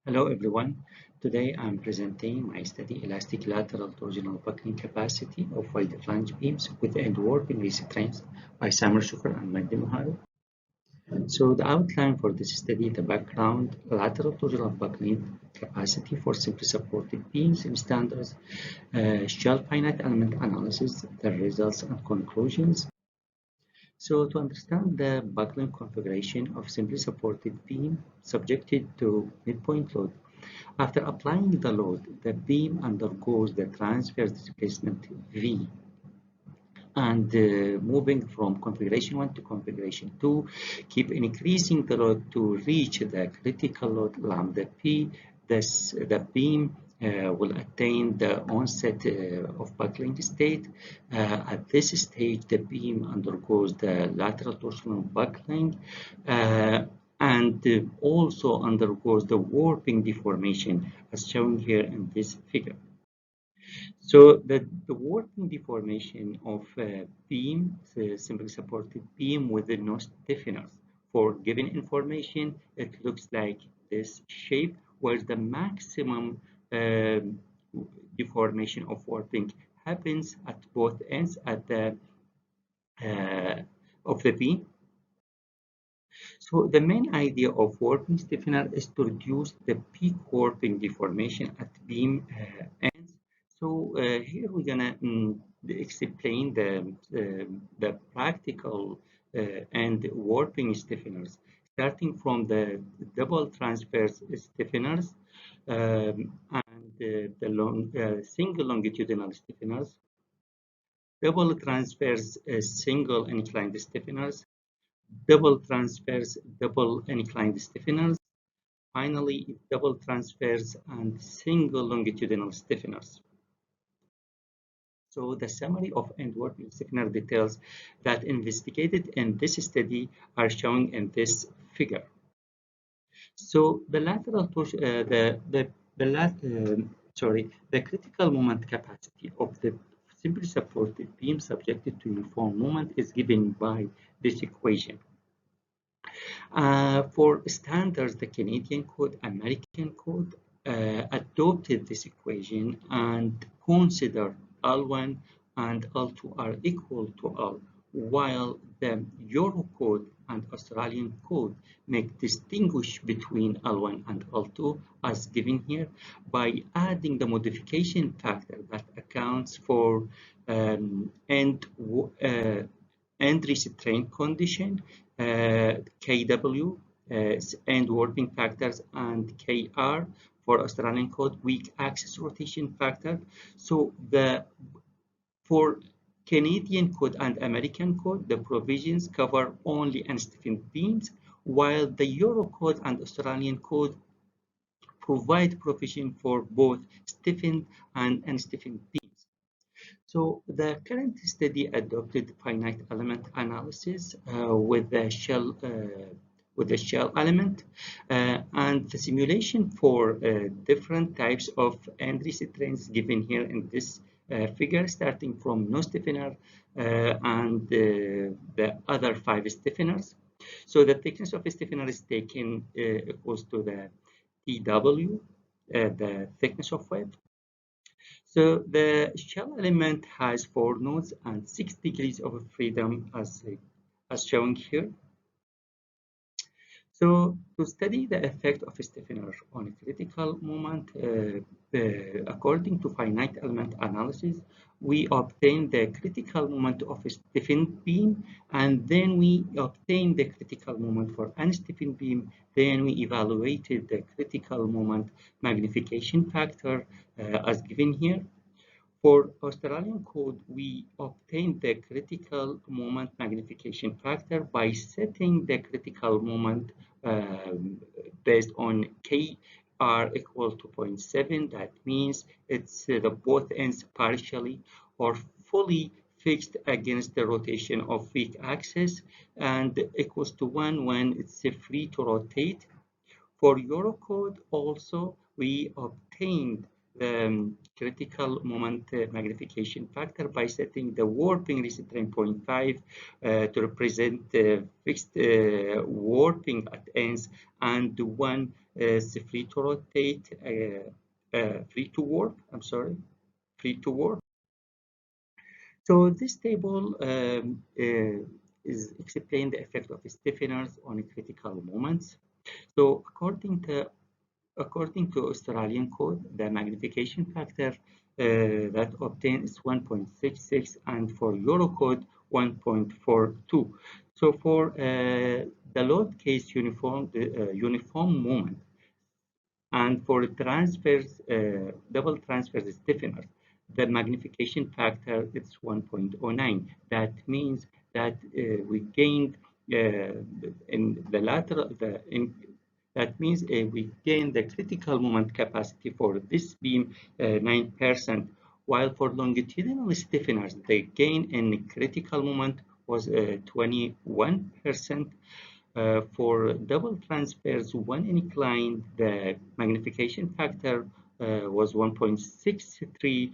Hello everyone. Today I'm presenting my study Elastic Lateral Torsional Buckling Capacity of Wide Flange Beams with End Warping Restraints by Samer Shukr and Magdi Muharib. So the outline for this study, the background, lateral torsional buckling capacity for simply supported beams in standards, shell finite element analysis, the results and conclusions. So to understand the buckling configuration of simply supported beam subjected to midpoint load, after applying the load, the beam undergoes the transverse displacement V and moving from configuration 1 to configuration 2, keep increasing the load to reach the critical load lambda P. The beam will attain the onset of buckling state. At this stage, the beam undergoes the lateral torsional buckling and also undergoes the warping deformation as shown here in this figure. So the warping deformation of a beam, simply supported beam with no stiffeners. For given information, it looks like this shape, where the maximum deformation of warping happens at both ends uh, of the beam. So the main idea of warping stiffener is to reduce the peak warping deformation at beam ends. So here we're gonna explain the practical and warping stiffeners, starting from the double transverse stiffeners and the single longitudinal stiffeners, double transverse single inclined stiffeners, double transverse, double inclined stiffeners, finally double transverse and single longitudinal stiffeners. So the summary of end warping stiffener details that investigated in this study are shown in this figure. So the lateral torsion, the critical moment capacity of the simply supported beam subjected to uniform moment is given by this equation. For standards, the Canadian code, American code adopted this equation and consider L1 and L2 are equal to L, while the Euro code and Australian code make distinguish between L1 and L2 as given here by adding the modification factor that accounts for end restraint condition, KW, end warping factors, and KR for Australian code, weak axis rotation factor. So for Canadian code and American code, the provisions cover only unstiffened beams, while the Euro code and Australian code provide provision for both stiffened and unstiffened beams. So the current study adopted finite element analysis with the shell element and the simulation for different types of end restraints given here in this figure, starting from no stiffener and the other 5 stiffeners. So the thickness of a stiffener is taken equals to the TW, the thickness of web. So the shell element has 4 nodes and 6 degrees of freedom as shown here. So to study the effect of a stiffener on a critical moment, according to finite element analysis, we obtain the critical moment of a stiffened beam, and then we obtain the critical moment for unstiffened beam. Then we evaluated the critical moment magnification factor as given here. For Australian code, we obtained the critical moment magnification factor by setting the critical moment based on KR equal to 0.7. That means it's the both ends partially or fully fixed against the rotation of weak axis and equals to 1 when it's free to rotate. For Eurocode also, we obtained the critical moment magnification factor by setting the warping restraint 0.5 to represent fixed warping at ends, and one is free to rotate, free to warp, I'm sorry, free to warp. So this table is explain the effect of stiffeners on critical moments. So according to Australian code, the magnification factor that obtained is 1.66, and for Eurocode 1.42. So for the load case uniform, the uniform moment, and for transfers, double transfers stiffeners, the magnification factor is 1.09. That means that we gained in the lateral, that means we gain the critical moment capacity for this beam 9%, while for longitudinal stiffeners, the gain in critical moment was 21%. For double transfers, one inclined, the magnification factor was 1.63.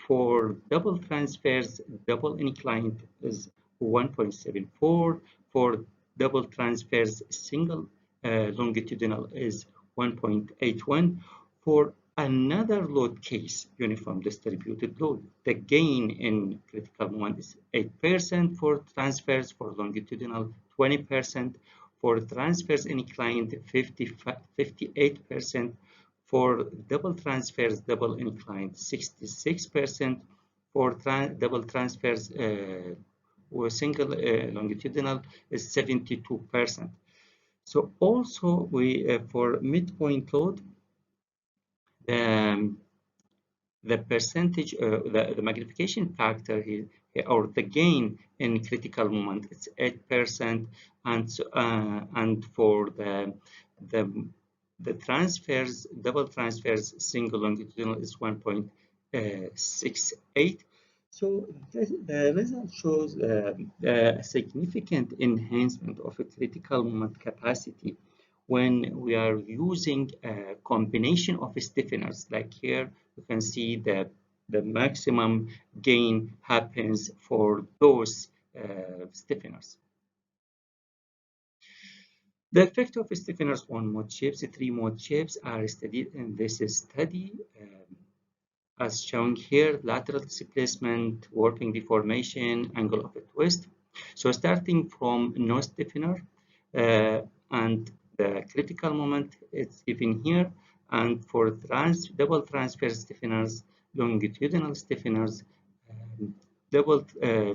For double transfers, double inclined is 1.74. For double transfers, single longitudinal is 1.81. For another load case, uniform distributed load, the gain in critical moment is 8%. For transfers, for longitudinal 20%. For transfers inclined, 58%. For double transfers, double inclined, 66%. For double transfers or single longitudinal is 72%. So also we for midpoint load, um, the percentage, the magnification factor here, or the gain in critical moment, it's 8%, and for the transfers, double transfers, single longitudinal is 1.68. So the result shows a significant enhancement of a critical moment capacity when we are using a combination of stiffeners. Like here, you can see that the maximum gain happens for those stiffeners. The effect of stiffeners on mode shapes, three mode shapes are studied in this study. As shown here, lateral displacement, warping deformation, angle of a twist. So starting from no stiffener, and the critical moment is given here, and for double transverse stiffeners, longitudinal stiffeners, double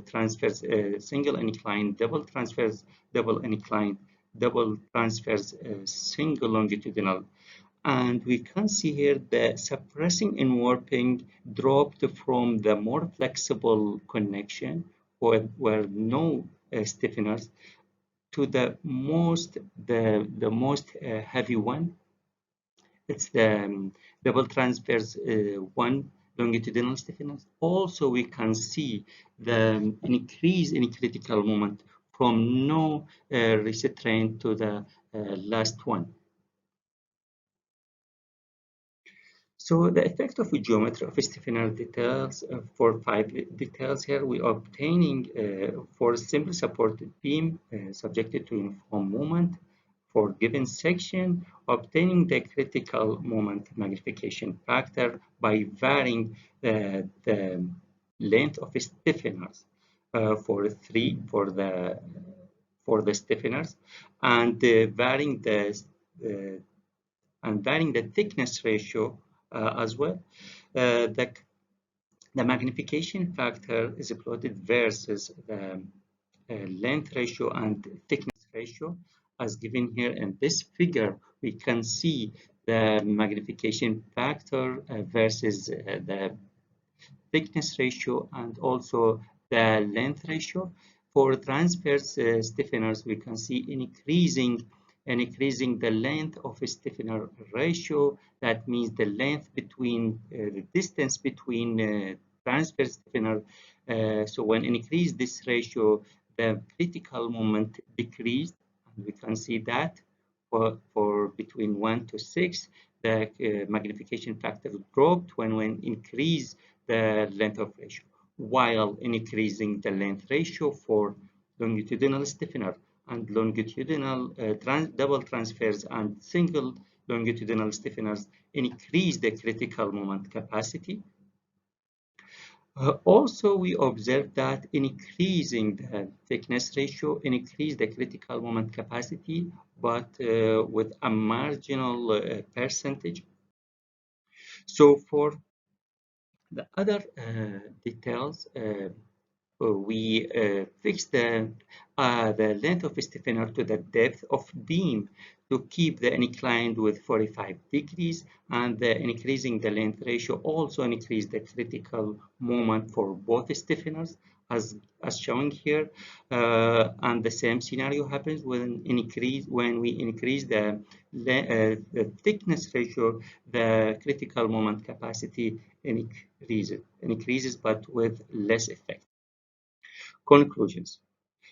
transverse, single incline, double transverse, double incline, double transverse, single longitudinal. And we can see here the suppressing and warping dropped from the more flexible connection where no stiffeners to the most heavy one. It's the double transverse one longitudinal stiffness. Also, we can see the increase in critical moment from no restraint to the last one. So the effect of geometry of stiffener details, for 5 details here, we are obtaining for simple supported beam subjected to uniform moment for given section, obtaining the critical moment magnification factor by varying the length of stiffeners for the stiffeners, and uh, varying the thickness ratio as well. The magnification factor is plotted versus the length ratio and thickness ratio. As given here in this figure, we can see the magnification factor versus the thickness ratio and also the length ratio. For transverse stiffeners, we can see increasing the length of a stiffener ratio. That means the length between the distance between transverse stiffener. So when increase this ratio, the critical moment decreased, and we can see that for between 1 to 6, the magnification factor dropped when we increase the length of ratio, while increasing the length ratio for longitudinal stiffener and longitudinal double transfers and single longitudinal stiffeners increase the critical moment capacity. Also, we observed that increasing the thickness ratio increase the critical moment capacity, but with a marginal percentage. So for the other details, we fix the length of stiffener to the depth of beam to keep the inclined with 45 degrees, and increasing the length ratio also increase the critical moment for both stiffeners as shown here, and the same scenario happens when we increase the thickness ratio. The critical moment capacity increases but with less effect. Conclusions.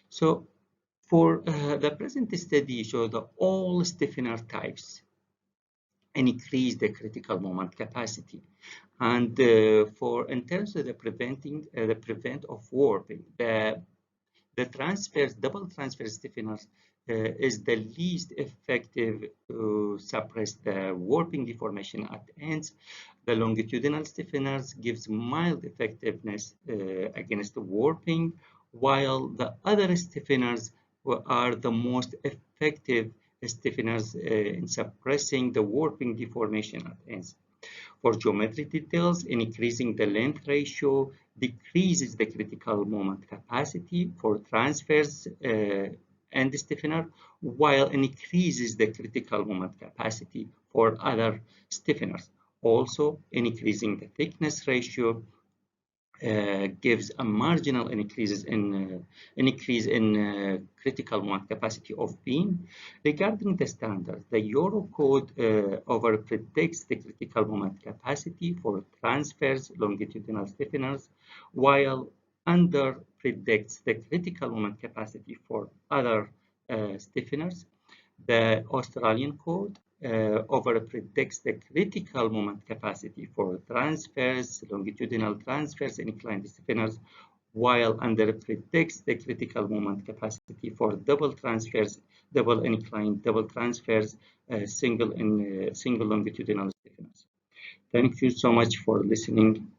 So for the present study show that all stiffener types increase the critical moment capacity. And for in terms of the prevent of warping, the transfers, double transfer stiffeners is the least effective to suppress the warping deformation at ends. The longitudinal stiffeners gives mild effectiveness against warping, while the other stiffeners are the most effective stiffeners in suppressing the warping deformation at ends. For geometric details, increasing the length ratio decreases the critical moment capacity for transfers and stiffener, while increases the critical moment capacity for other stiffeners. Also, increasing the thickness ratio gives a marginal increase in critical moment capacity of beam. Regarding the standard, the Eurocode over predicts the critical moment capacity for transverse longitudinal stiffeners, while under predicts the critical moment capacity for other stiffeners. The Australian code over predicts the critical moment capacity for transfers, longitudinal transfers, and inclined stiffeners, while under predicts the critical moment capacity for double transfers, double inclined, double transfers, single longitudinal stiffeners. Thank you so much for listening.